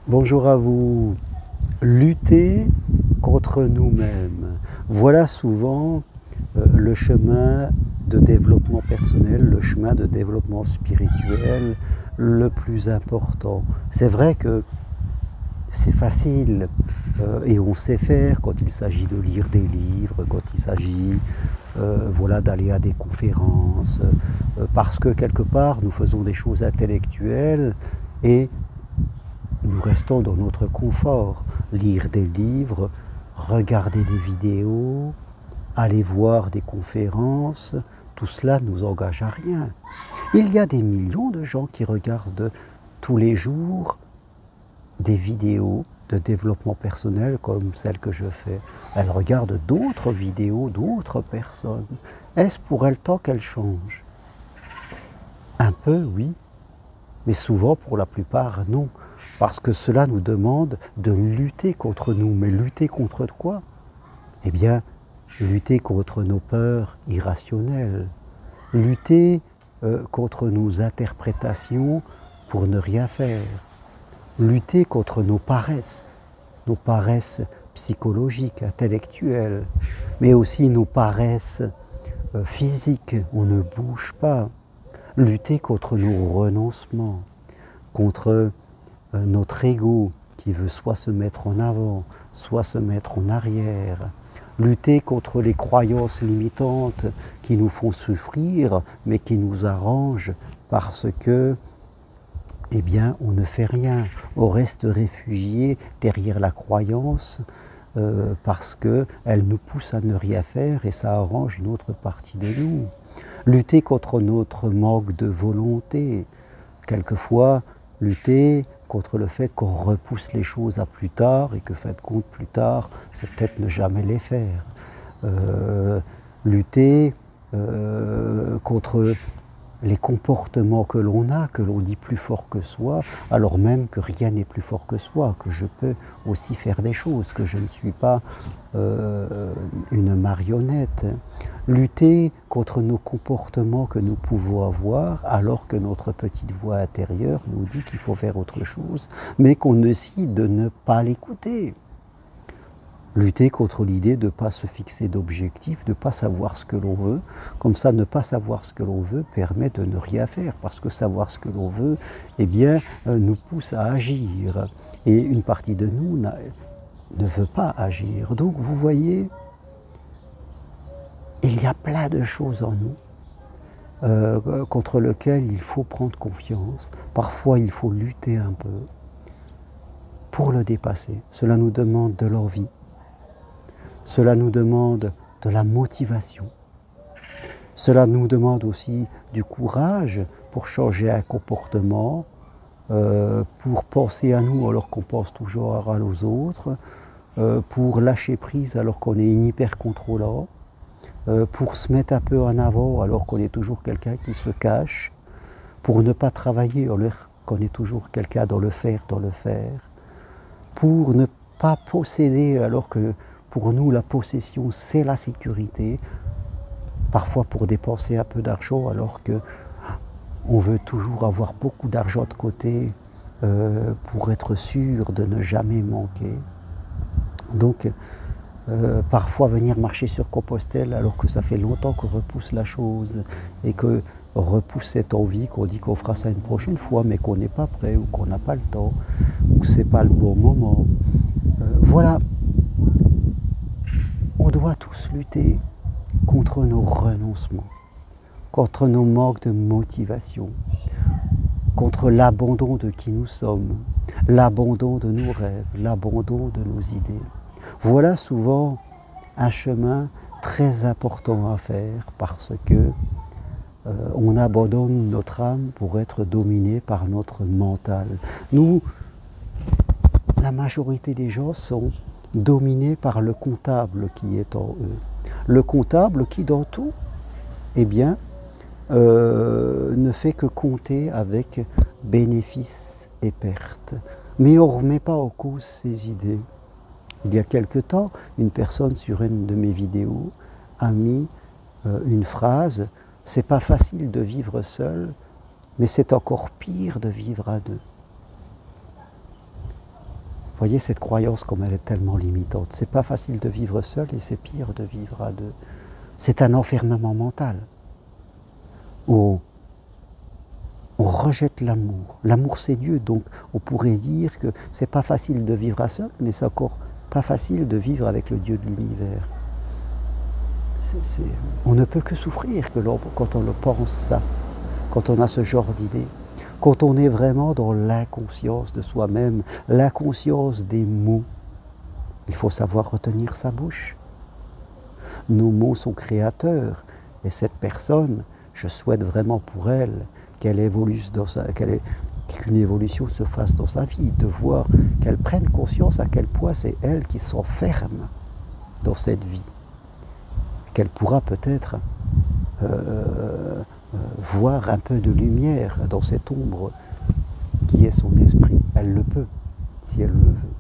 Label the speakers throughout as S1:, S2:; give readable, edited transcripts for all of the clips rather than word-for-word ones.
S1: Bonjour à vous. Lutter contre nous-mêmes. Voilà souvent le chemin de développement personnel, le chemin de développement spirituel le plus important. C'est vrai que c'est facile et on sait faire quand il s'agit de lire des livres, quand il s'agit voilà, d'aller à des conférences, parce que quelque part nous faisons des choses intellectuelles et nous restons dans notre confort. Lire des livres, regarder des vidéos, aller voir des conférences, tout cela ne nous engage à rien. Il y a des millions de gens qui regardent tous les jours des vidéos de développement personnel comme celle que je fais. Elles regardent d'autres vidéos, d'autres personnes. Est-ce pour elles tant qu'elles changent? Un peu, oui, mais souvent, pour la plupart, non. Parce que cela nous demande de lutter contre nous. Mais lutter contre quoi? Eh bien, lutter contre nos peurs irrationnelles. Lutter contre nos interprétations pour ne rien faire. Lutter contre nos paresses psychologiques, intellectuelles, mais aussi nos paresses physiques, on ne bouge pas. Lutter contre nos renoncements, contre notre ego qui veut soit se mettre en avant, soit se mettre en arrière. Lutter contre les croyances limitantes qui nous font souffrir, mais qui nous arrangent parce que, eh bien, on ne fait rien. On reste réfugié derrière la croyance parce qu'elle nous pousse à ne rien faire et ça arrange une autre partie de nous. Lutter contre notre manque de volonté. Quelquefois, lutter contre le fait qu'on repousse les choses à plus tard et que, fait de compte, plus tard, c'est peut-être ne jamais les faire. Lutter contre les comportements que l'on a, que l'on dit plus fort que soi, alors même que rien n'est plus fort que soi, que je peux aussi faire des choses, que je ne suis pas une marionnette. Lutter contre nos comportements que nous pouvons avoir, alors que notre petite voix intérieure nous dit qu'il faut faire autre chose, mais qu'on décide de ne pas l'écouter. Lutter contre l'idée de ne pas se fixer d'objectifs, de ne pas savoir ce que l'on veut. Comme ça, ne pas savoir ce que l'on veut permet de ne rien faire, parce que savoir ce que l'on veut, eh bien, nous pousse à agir. Et une partie de nous ne veut pas agir. Donc, vous voyez, il y a plein de choses en nous contre lesquelles il faut prendre confiance. Parfois, il faut lutter un peu pour le dépasser. Cela nous demande de l'envie. Cela nous demande de la motivation. Cela nous demande aussi du courage pour changer un comportement, pour penser à nous alors qu'on pense toujours aux autres, pour lâcher prise alors qu'on est hyper contrôlant, pour se mettre un peu en avant alors qu'on est toujours quelqu'un qui se cache, pour ne pas travailler alors qu'on est toujours quelqu'un dans le faire, pour ne pas posséder alors que pour nous, la possession, c'est la sécurité. Parfois pour dépenser un peu d'argent, alors qu'on veut toujours avoir beaucoup d'argent de côté pour être sûr de ne jamais manquer. Donc, parfois venir marcher sur Compostelle, alors que ça fait longtemps qu'on repousse la chose et qu'on repousse cette envie, qu'on dit qu'on fera ça une prochaine fois, mais qu'on n'est pas prêt, ou qu'on n'a pas le temps, ou c'est pas le bon moment. Voilà. On doit tous lutter contre nos renoncements, contre nos manques de motivation, contre l'abandon de qui nous sommes, l'abandon de nos rêves, l'abandon de nos idées. Voilà souvent un chemin très important à faire parce que on abandonne notre âme pour être dominé par notre mental. Nous, la majorité des gens sont dominés par le comptable qui est en eux. Le comptable qui, dans tout, eh bien, ne fait que compter avec bénéfices et pertes. Mais on ne remet pas en cause ses idées. Il y a quelque temps, une personne sur une de mes vidéos a mis une phrase « C'est pas facile de vivre seul, mais c'est encore pire de vivre à deux ». Voyez cette croyance comme elle est tellement limitante. C'est pas facile de vivre seul et c'est pire de vivre à deux. C'est un enfermement mental. On rejette l'amour. L'amour c'est Dieu, donc on pourrait dire que c'est pas facile de vivre à seul, mais c'est encore pas facile de vivre avec le Dieu de l'univers. On ne peut que souffrir quand on le pense ça, quand on a ce genre d'idée, quand on est vraiment dans l'inconscience de soi-même, l'inconscience des mots. Il faut savoir retenir sa bouche. Nos mots sont créateurs, et cette personne, je souhaite vraiment pour elle qu'une évolution se fasse dans sa vie, de voir qu'elle prenne conscience à quel point c'est elle qui s'enferme dans cette vie, qu'elle pourra peut-être voir un peu de lumière dans cette ombre qui est son esprit. Elle le peut, si elle le veut.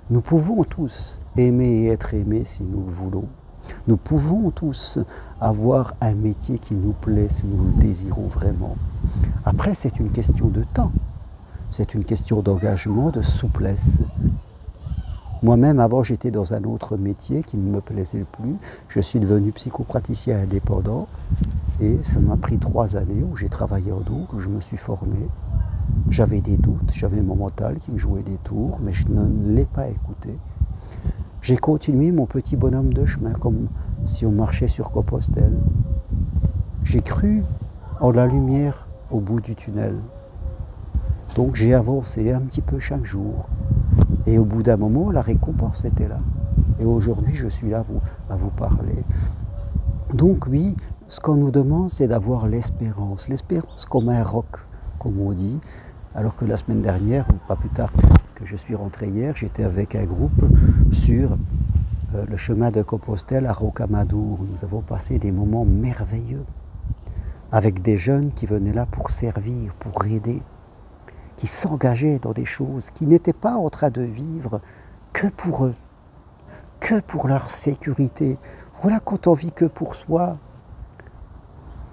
S1: Nous pouvons tous aimer et être aimés si nous le voulons. Nous pouvons tous avoir un métier qui nous plaît si nous le désirons vraiment. Après, c'est une question de temps, c'est une question d'engagement, de souplesse. Moi-même, avant, j'étais dans un autre métier qui ne me plaisait plus. Je suis devenu psychopraticien indépendant et ça m'a pris 3 années où j'ai travaillé en double, où je me suis formé. J'avais des doutes, j'avais mon mental qui me jouait des tours, mais je ne l'ai pas écouté. J'ai continué mon petit bonhomme de chemin, comme si on marchait sur Compostelle. J'ai cru en la lumière au bout du tunnel. Donc j'ai avancé un petit peu chaque jour. Et au bout d'un moment, la récompense était là. Et aujourd'hui, je suis là à vous parler. Donc oui, ce qu'on nous demande, c'est d'avoir l'espérance. L'espérance comme un roc, comme on dit. Alors que la semaine dernière, ou pas plus tard que je suis rentré hier, j'étais avec un groupe sur le chemin de Compostelle à Rocamadour. Nous avons passé des moments merveilleux avec des jeunes qui venaient là pour servir, pour aider, qui s'engageaient dans des choses, qui n'étaient pas en train de vivre que pour eux, que pour leur sécurité. Voilà, quand on vit que pour soi,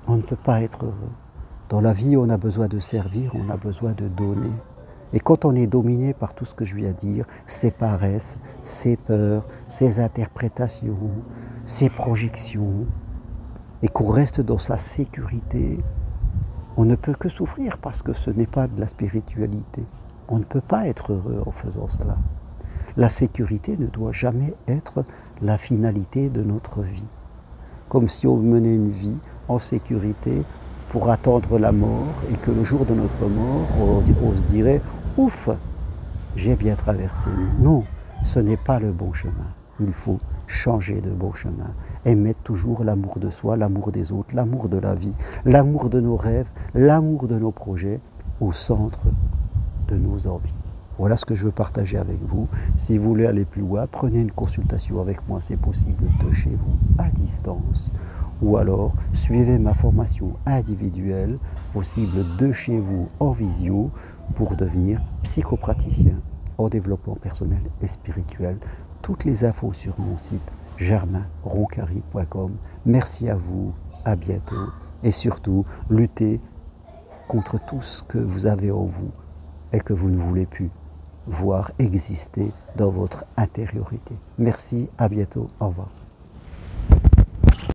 S1: on ne peut pas être heureux. Dans la vie, on a besoin de servir, on a besoin de donner. Et quand on est dominé par tout ce que je viens de dire, ces paresses, ces peurs, ces interprétations, ces projections, et qu'on reste dans sa sécurité, on ne peut que souffrir parce que ce n'est pas de la spiritualité. On ne peut pas être heureux en faisant cela. La sécurité ne doit jamais être la finalité de notre vie. Comme si on menait une vie en sécurité pour attendre la mort et que le jour de notre mort, on se dirait « Ouf, j'ai bien traversé ». Non, ce n'est pas le bon chemin. Il faut changer de bon chemin et mettre toujours l'amour de soi, l'amour des autres, l'amour de la vie, l'amour de nos rêves, l'amour de nos projets au centre de nos envies. Voilà ce que je veux partager avec vous. Si vous voulez aller plus loin, prenez une consultation avec moi, c'est possible de chez vous, à distance. Ou alors, suivez ma formation individuelle, possible de chez vous en visio, pour devenir psychopraticien en développement personnel et spirituel. Toutes les infos sur mon site germainroncari.com. Merci à vous, à bientôt. Et surtout, luttez contre tout ce que vous avez en vous et que vous ne voulez plus voir exister dans votre intériorité. Merci, à bientôt, au revoir.